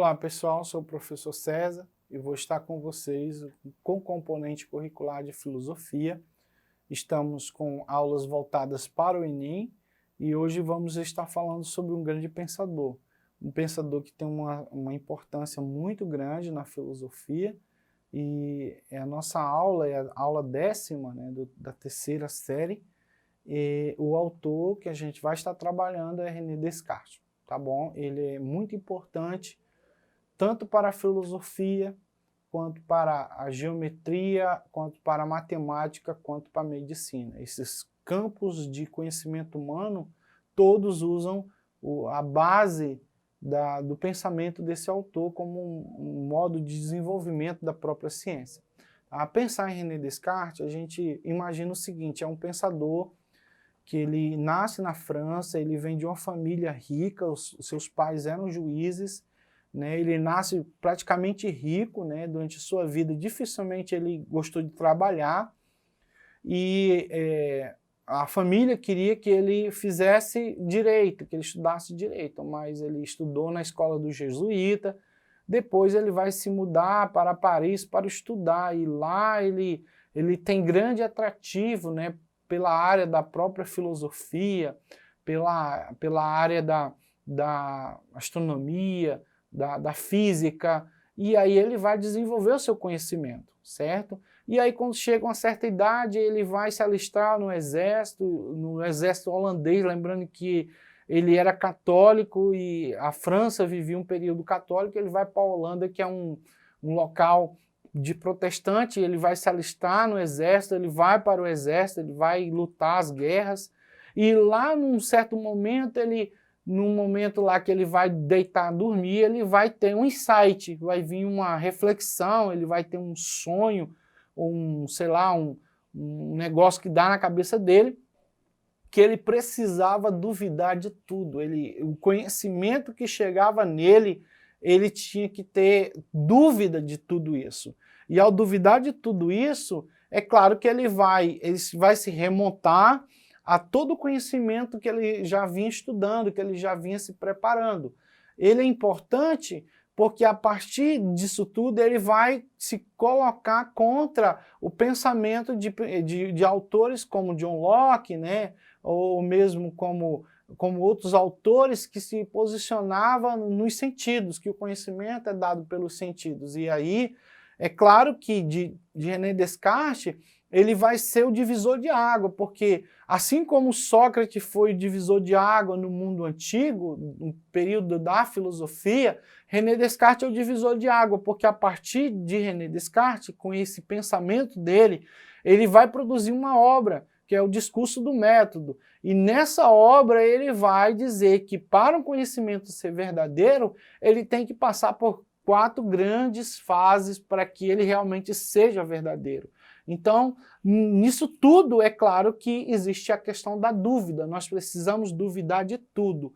Olá pessoal, sou o professor César e vou estar com vocês com o componente curricular de filosofia. Estamos com aulas voltadas para o Enem e hoje vamos estar falando sobre um grande pensador. Um pensador que tem uma importância muito grande na filosofia e a nossa aula é a aula 10ª, né, da terceira série. E o autor que a gente vai estar trabalhando é René Descartes, tá bom? Ele é muito importante tanto para a filosofia, quanto para a geometria, quanto para a matemática, quanto para a medicina. Esses campos de conhecimento humano, todos usam a base do pensamento desse autor como um modo de desenvolvimento da própria ciência. A pensar em René Descartes, a gente imagina o seguinte, é um pensador que ele nasce na França, ele vem de uma família rica, os seus pais eram juízes, né, ele nasce praticamente rico, né, durante sua vida dificilmente ele gostou de trabalhar e a família queria que ele fizesse direito, que ele estudasse direito, mas ele estudou na escola do jesuíta, depois ele vai se mudar para Paris para estudar e lá ele tem grande atrativo, né, pela área da própria filosofia, pela área da astronomia, da física, e aí ele vai desenvolver o seu conhecimento, certo? E aí quando chega uma certa idade, ele vai se alistar no exército holandês, lembrando que ele era católico e a França vivia um período católico, ele vai para a Holanda, que é um local de protestante, ele vai se alistar no exército, ele vai para o exército, ele vai lutar as guerras, e lá num certo momento num momento lá que ele vai deitar, dormir, ele vai ter um insight, vai vir uma reflexão, ele vai ter um sonho, sei lá, um negócio que dá na cabeça dele, que ele precisava duvidar de tudo. O conhecimento que chegava nele, ele tinha que ter dúvida de tudo isso. E ao duvidar de tudo isso, é claro que ele vai se remontar a todo o conhecimento que ele já vinha estudando, que ele já vinha se preparando. Ele é importante porque a partir disso tudo ele vai se colocar contra o pensamento de autores como John Locke, né? Ou mesmo como outros autores que se posicionavam nos sentidos, que o conhecimento é dado pelos sentidos. E aí, é claro que de René Descartes, ele vai ser o divisor de água, porque assim como Sócrates foi o divisor de água no mundo antigo, no período da filosofia, René Descartes é o divisor de água, porque a partir de René Descartes, com esse pensamento dele, ele vai produzir uma obra, que é o Discurso do Método. E nessa obra ele vai dizer que para um conhecimento ser verdadeiro, ele tem que passar por 4 grandes fases para que ele realmente seja verdadeiro. Então, nisso tudo, é claro que existe a questão da dúvida. Nós precisamos duvidar de tudo,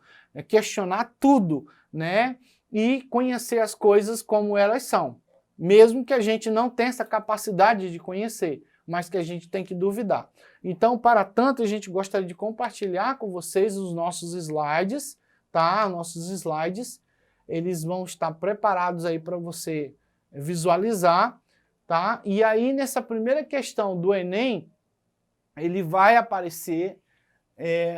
questionar tudo, né? E conhecer as coisas como elas são. Mesmo que a gente não tenha essa capacidade de conhecer, mas que a gente tem que duvidar. Então, para tanto, a gente gostaria de compartilhar com vocês os nossos slides, tá? Nossos slides, eles vão estar preparados aí para você visualizar, tá? E aí, nessa primeira questão do Enem, ele vai aparecer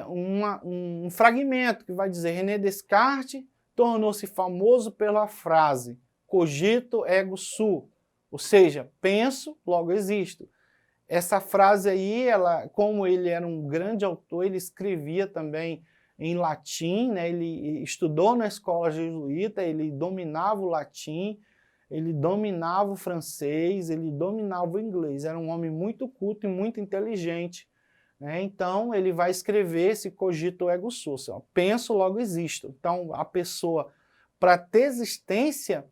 um fragmento que vai dizer René Descartes tornou-se famoso pela frase cogito ergo sum, ou seja, penso, logo existo. Essa frase aí, como ele era um grande autor, ele escrevia também em latim, né? Ele estudou na escola jesuíta, ele dominava o latim, ele dominava o francês, ele dominava o inglês, era um homem muito culto e muito inteligente, né? Então ele vai escrever esse cogito ergo sum, penso, logo existo. Então a pessoa, para ter existência,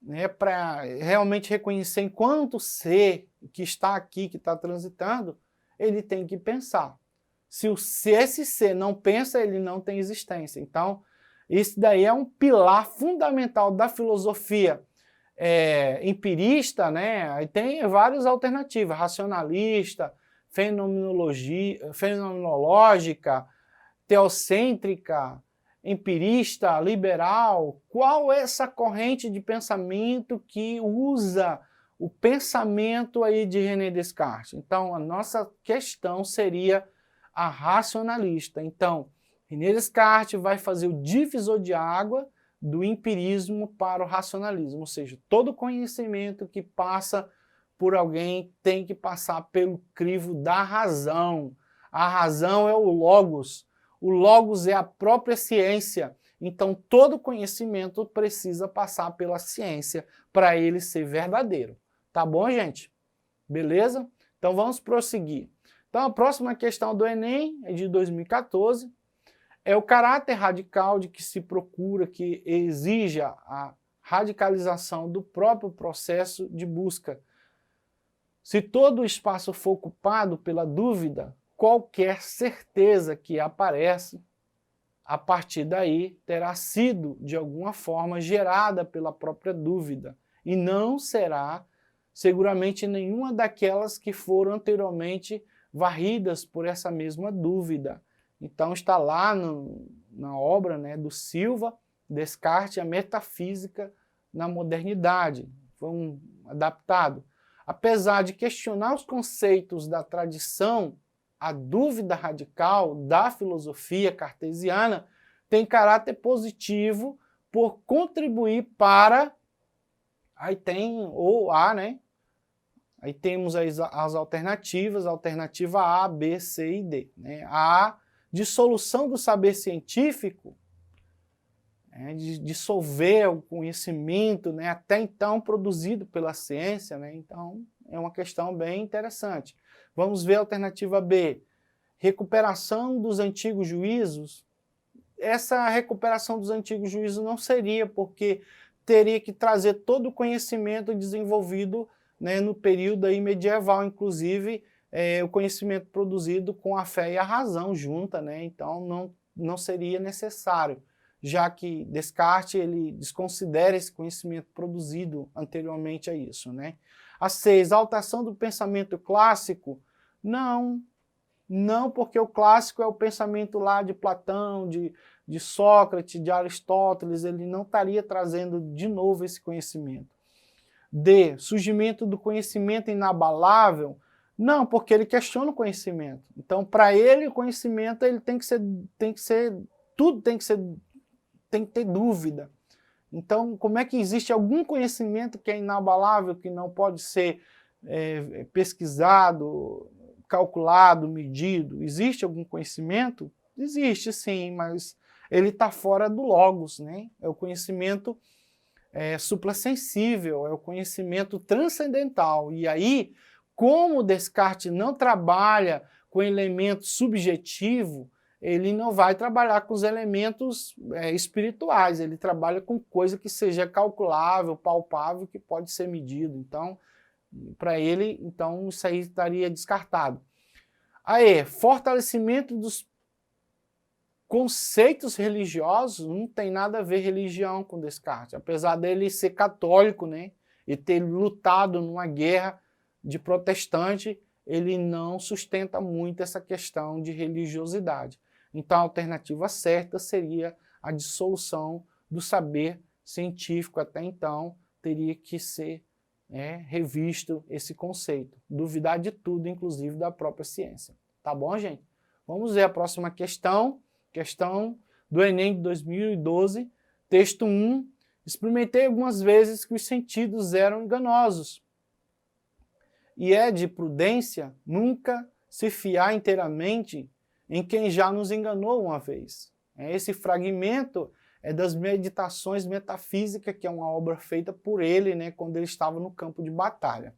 né, para realmente reconhecer enquanto ser que está aqui, que está transitando, ele tem que pensar. Se esse ser não pensa, ele não tem existência. Então, isso daí é um pilar fundamental da filosofia empirista, né? Aí tem várias alternativas, racionalista, fenomenológica, teocêntrica, empirista, liberal? Qual é essa corrente de pensamento que usa o pensamento aí de René Descartes? Então, a nossa questão seria a racionalista. Então, René Descartes vai fazer o divisor de água do empirismo para o racionalismo, ou seja, todo conhecimento que passa por alguém tem que passar pelo crivo da razão. A razão é o logos. O logos é a própria ciência. Então, todo conhecimento precisa passar pela ciência para ele ser verdadeiro. Tá bom, gente? Beleza? Então, vamos prosseguir. Então, a próxima questão do Enem é de 2014. É o caráter radical de que se procura, que exija a radicalização do próprio processo de busca. Se todo o espaço for ocupado pela dúvida, qualquer certeza que aparece, a partir daí terá sido, de alguma forma, gerada pela própria dúvida, e não será, seguramente, nenhuma daquelas que foram anteriormente varridas por essa mesma dúvida. Então está lá na obra, né, do Silva, Descartes, a metafísica na modernidade. Foi adaptado. Apesar de questionar os conceitos da tradição, a dúvida radical da filosofia cartesiana tem caráter positivo por contribuir para... Aí tem o A, né? Aí temos as alternativas, alternativa A, B, C e D. Né? A dissolução do saber científico, de dissolver o conhecimento, né, até então produzido pela ciência, né, então é uma questão bem interessante. Vamos ver a alternativa B, recuperação dos antigos juízos. Essa recuperação dos antigos juízos não seria, porque teria que trazer todo o conhecimento desenvolvido, né, no período aí medieval, inclusive o conhecimento produzido com a fé e a razão junta, né, então não seria necessário, já que Descartes ele desconsidera esse conhecimento produzido anteriormente a isso, né. A 6, a exaltação do pensamento clássico, não, porque o clássico é o pensamento lá de Platão, de Sócrates, de Aristóteles, ele não estaria trazendo de novo esse conhecimento. D, surgimento do conhecimento inabalável, não, porque ele questiona o conhecimento. Então, para ele, o conhecimento ele tem que ter dúvida. Então, como é que existe algum conhecimento que é inabalável, que não pode ser pesquisado, calculado, medido? Existe algum conhecimento? Existe sim, mas ele está fora do logos, né? É o conhecimento suprassensível, é o conhecimento transcendental. E aí, como Descartes não trabalha com elemento subjetivo, ele não vai trabalhar com os elementos espirituais, ele trabalha com coisa que seja calculável, palpável, que pode ser medido. Então, para ele, então, isso aí estaria descartado. Aí, fortalecimento dos conceitos religiosos, não tem nada a ver religião com Descartes, apesar dele ser católico, né, e ter lutado numa guerra de protestante, ele não sustenta muito essa questão de religiosidade. Então a alternativa certa seria a dissolução do saber científico. Até então teria que ser revisto esse conceito, duvidar de tudo, inclusive da própria ciência. Tá bom, gente? Vamos ver a próxima questão. Questão do Enem de 2012, texto 1. Experimentei algumas vezes que os sentidos eram enganosos. E é de prudência nunca se fiar inteiramente em quem já nos enganou uma vez. Esse fragmento é das Meditações Metafísicas, que é uma obra feita por ele, né, quando ele estava no campo de batalha.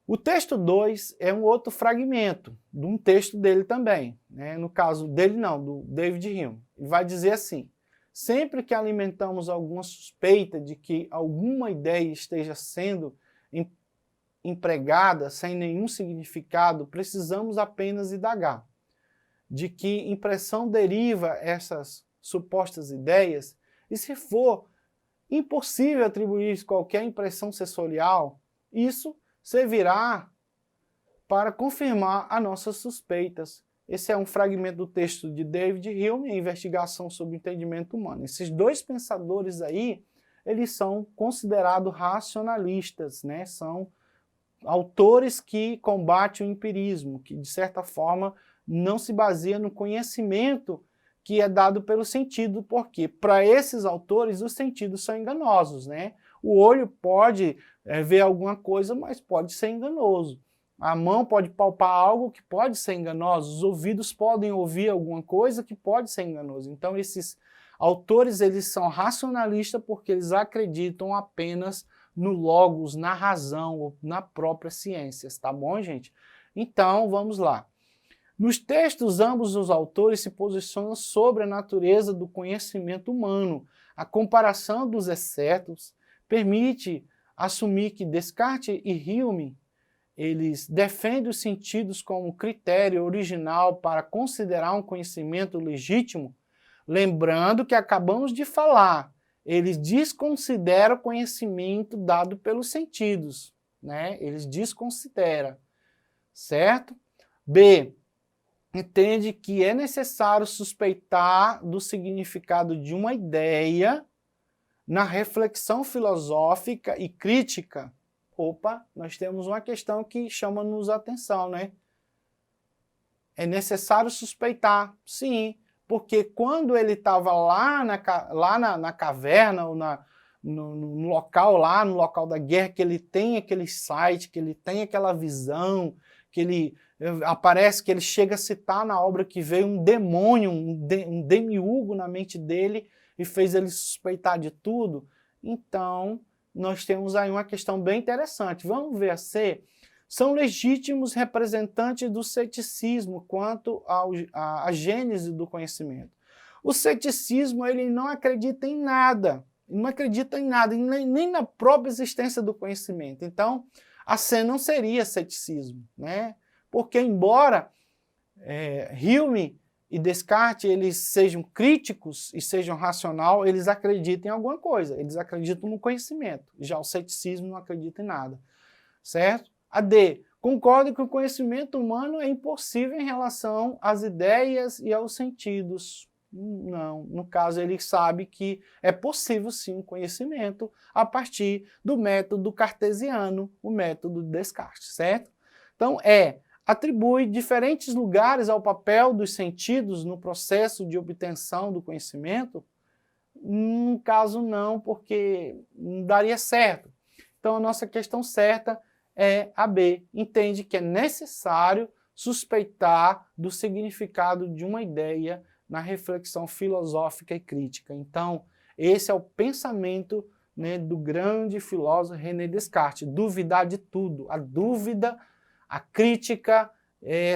O texto 2 é um outro fragmento, de um texto dele também, né? No caso dele não, do David Hume. Ele vai dizer assim: sempre que alimentamos alguma suspeita de que alguma ideia esteja sendo empregada sem nenhum significado, precisamos apenas indagar de que impressão deriva essas supostas ideias, e se for impossível atribuir qualquer impressão sensorial, isso servirá para confirmar as nossas suspeitas, Esse é um fragmento do texto de David Hume, Investigação sobre o Entendimento Humano. Esses dois pensadores aí, eles são considerados racionalistas, né? São autores que combatem o empirismo, que de certa forma não se baseia no conhecimento que é dado pelo sentido, porque para esses autores os sentidos são enganosos, né? O olho pode ver alguma coisa, mas pode ser enganoso. A mão pode palpar algo que pode ser enganoso, os ouvidos podem ouvir alguma coisa que pode ser enganoso. Então esses autores, eles são racionalistas porque eles acreditam apenas no logos, na razão, ou na própria ciência, tá bom, gente? Então, vamos lá. Nos textos, ambos os autores se posicionam sobre a natureza do conhecimento humano. A comparação dos excetos permite assumir que Descartes e Hume eles defendem os sentidos como critério original para considerar um conhecimento legítimo, lembrando que acabamos de falar, eles desconsideram o conhecimento dado pelos sentidos, né? Eles desconsideram, certo? B, entende que é necessário suspeitar do significado de uma ideia na reflexão filosófica e crítica. Opa, nós temos uma questão que chama-nos a atenção, né? É necessário suspeitar, sim, porque quando ele estava lá na caverna, ou no local da guerra, que ele tem aquele insight, que ele tem aquela visão, que ele aparece, que ele chega a citar na obra que veio um demônio, um demiurgo na mente dele e fez ele suspeitar de tudo. Então, nós temos aí uma questão bem interessante. Vamos ver a C. São legítimos representantes do ceticismo quanto à gênese do conhecimento. O ceticismo, ele não acredita em nada, nem na própria existência do conhecimento. Então, a C não seria ceticismo, né? Porque embora Hume e Descartes eles sejam críticos e sejam racional, eles acreditam em alguma coisa, eles acreditam no conhecimento. Já o ceticismo não acredita em nada, certo? A D, concorda que o conhecimento humano é impossível em relação às ideias e aos sentidos. Não, no caso ele sabe que é possível sim um conhecimento a partir do método cartesiano, o método de Descartes, certo? Então atribui diferentes lugares ao papel dos sentidos no processo de obtenção do conhecimento? No caso não, porque não daria certo. Então a nossa questão certa é a B, entende que é necessário suspeitar do significado de uma ideia na reflexão filosófica e crítica. Então, esse é o pensamento, né, do grande filósofo René Descartes, duvidar de tudo. A dúvida, a crítica,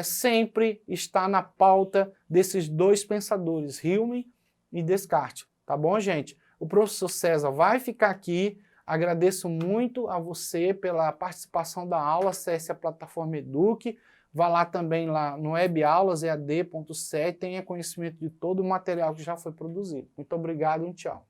sempre está na pauta desses dois pensadores, Hume e Descartes. Tá bom, gente? O professor César vai ficar aqui. Agradeço muito a você pela participação da aula. Acesse a plataforma Eduque, vá lá também lá no webaulas, ead.7, tenha conhecimento de todo o material que já foi produzido. Muito obrigado e tchau.